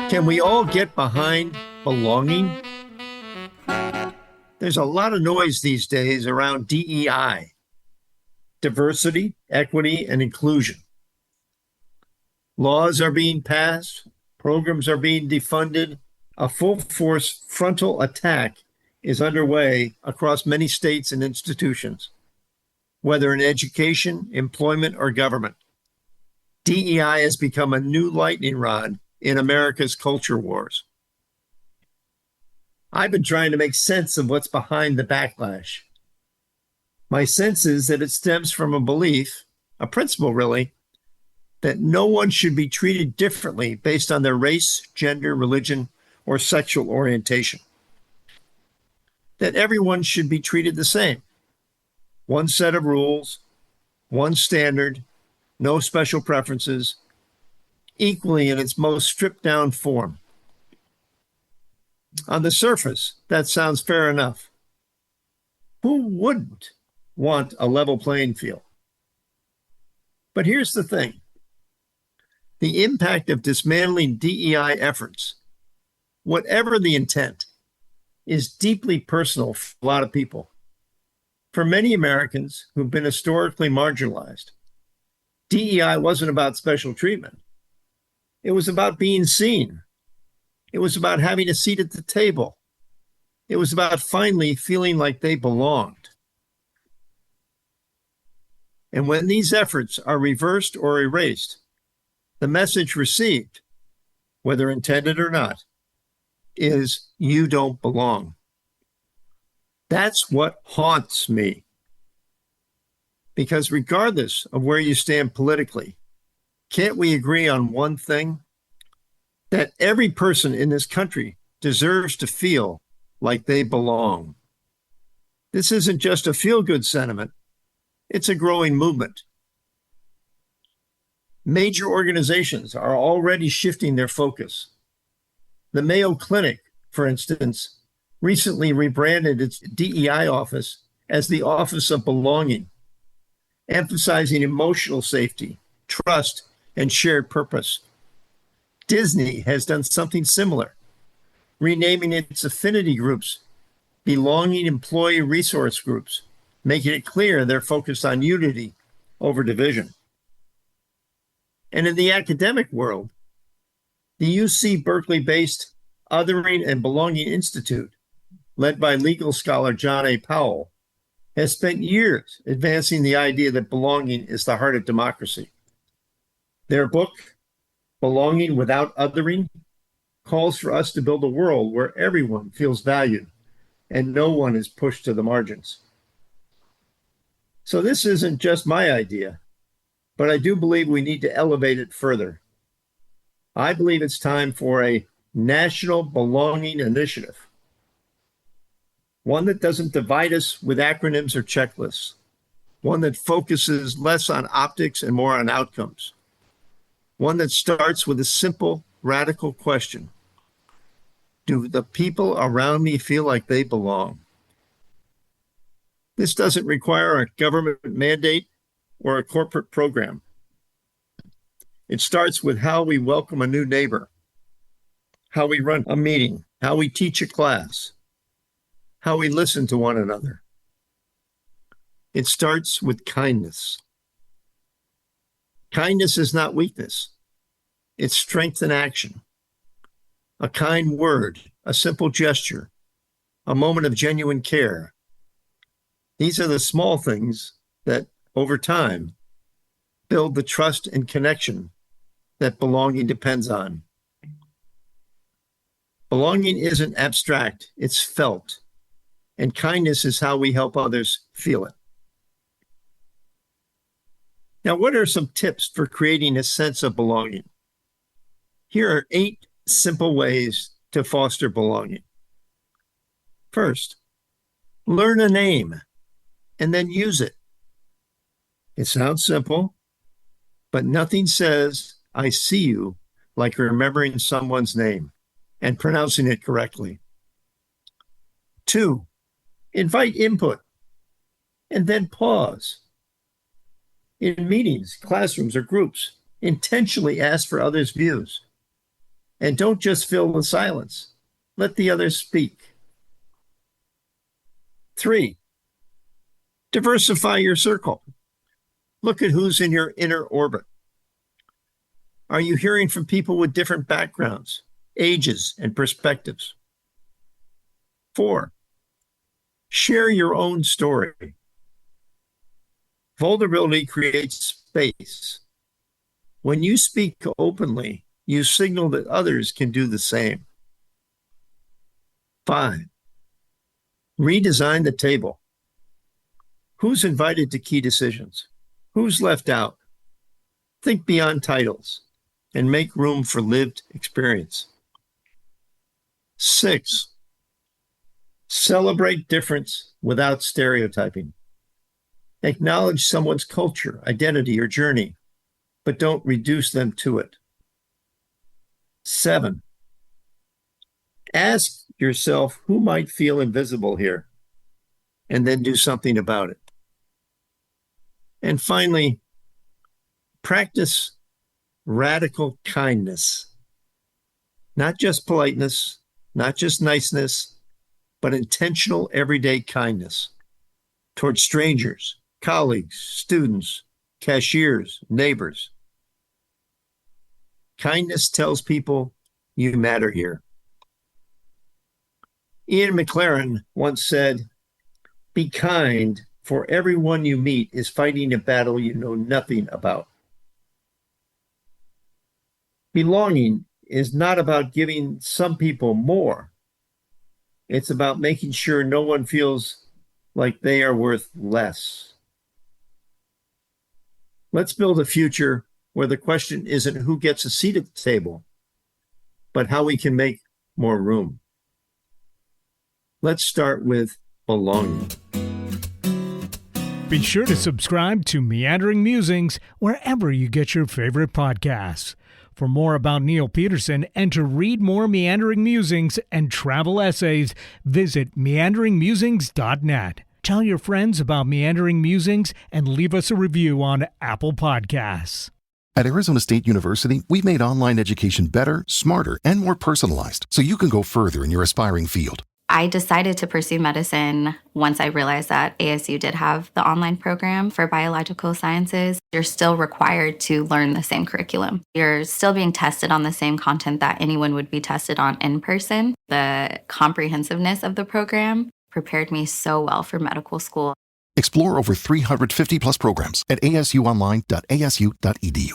Can we all get behind belonging? There's a lot of noise these days around DEI, diversity, equity, and inclusion. Laws are being passed, programs are being defunded, a full-force frontal attack is underway across many states and institutions, whether in education, employment, or government. DEI has become a new lightning rod in America's culture wars. I've been trying to make sense of what's behind the backlash. My sense is that it stems from a belief, a principle really, that no one should be treated differently based on their race, gender, religion, or sexual orientation. That everyone should be treated the same. One set of rules, one standard, no special preferences, equally in its most stripped down form. On the surface, that sounds fair enough. Who wouldn't want a level playing field? But here's the thing. The impact of dismantling DEI efforts, whatever the intent, is deeply personal for a lot of people. For many Americans who've been historically marginalized, DEI wasn't about special treatment. It was about being seen. It was about having a seat at the table. It was about finally feeling like they belonged. And when these efforts are reversed or erased, the message received, whether intended or not, is you don't belong. That's what haunts me. Because regardless of where you stand politically, can't we agree on one thing? That every person in this country deserves to feel like they belong. This isn't just a feel-good sentiment. It's a growing movement. Major organizations are already shifting their focus. The Mayo Clinic, for instance, recently rebranded its DEI office as the Office of Belonging, emphasizing emotional safety, trust, and shared purpose. Disney has done something similar, renaming its affinity groups Belonging Employee Resource Groups, making it clear they're focused on unity over division. And in the academic world, the UC Berkeley-based Othering and Belonging Institute, led by legal scholar John A. Powell, has spent years advancing the idea that belonging is the heart of democracy. Their book, Belonging Without Othering, calls for us to build a world where everyone feels valued and no one is pushed to the margins. So this isn't just my idea, but I do believe we need to elevate it further. I believe it's time for a national belonging initiative, one that doesn't divide us with acronyms or checklists, one that focuses less on optics and more on outcomes, one that starts with a simple, radical question. Do the people around me feel like they belong? This doesn't require a government mandate or a corporate program. It starts with how we welcome a new neighbor, how we run a meeting, how we teach a class, how we listen to one another. It starts with kindness. Kindness is not weakness. It's strength in action. A kind word, a simple gesture, a moment of genuine care. These are the small things that, over time, build the trust and connection that belonging depends on. Belonging isn't abstract, it's felt. And kindness is how we help others feel it. Now, what are some tips for creating a sense of belonging? Here are 8 simple ways to foster belonging. First, learn a name and then use it. It sounds simple, but nothing says, I see you, like remembering someone's name and pronouncing it correctly. 2, invite input and then pause. In meetings, classrooms, or groups, intentionally ask for others' views. And don't just fill the silence. Let the others speak. 3, diversify your circle. Look at who's in your inner orbit. Are you hearing from people with different backgrounds, ages, and perspectives? 4, share your own story. Vulnerability creates space. When you speak openly, you signal that others can do the same. 5, redesign the table. Who's invited to key decisions? Who's left out? Think beyond titles and make room for lived experience. 6, celebrate difference without stereotyping. Acknowledge someone's culture, identity, or journey, but don't reduce them to it. 7, ask yourself who might feel invisible here, and then do something about it. And finally, practice radical kindness. Not just politeness, not just niceness, but intentional everyday kindness towards strangers, colleagues, students, cashiers, neighbors. Kindness tells people you matter here. Ian McLaren once said, "Be kind, for everyone you meet is fighting a battle you know nothing about." Belonging is not about giving some people more. It's about making sure no one feels like they are worth less. Let's build a future where the question isn't who gets a seat at the table, but how we can make more room. Let's start with belonging. Be sure to subscribe to Meandering Musings wherever you get your favorite podcasts. For more about Neil Peterson and to read more Meandering Musings and travel essays, visit meanderingmusings.net. Tell your friends about Meandering Musings and leave us a review on Apple Podcasts. At Arizona State University, we've made online education better, smarter, and more personalized so you can go further in your aspiring field. I decided to pursue medicine once I realized that ASU did have the online program for biological sciences. You're still required to learn the same curriculum. You're still being tested on the same content that anyone would be tested on in person. The comprehensiveness of the program prepared me so well for medical school. Explore over 350 plus programs at asuonline.asu.edu.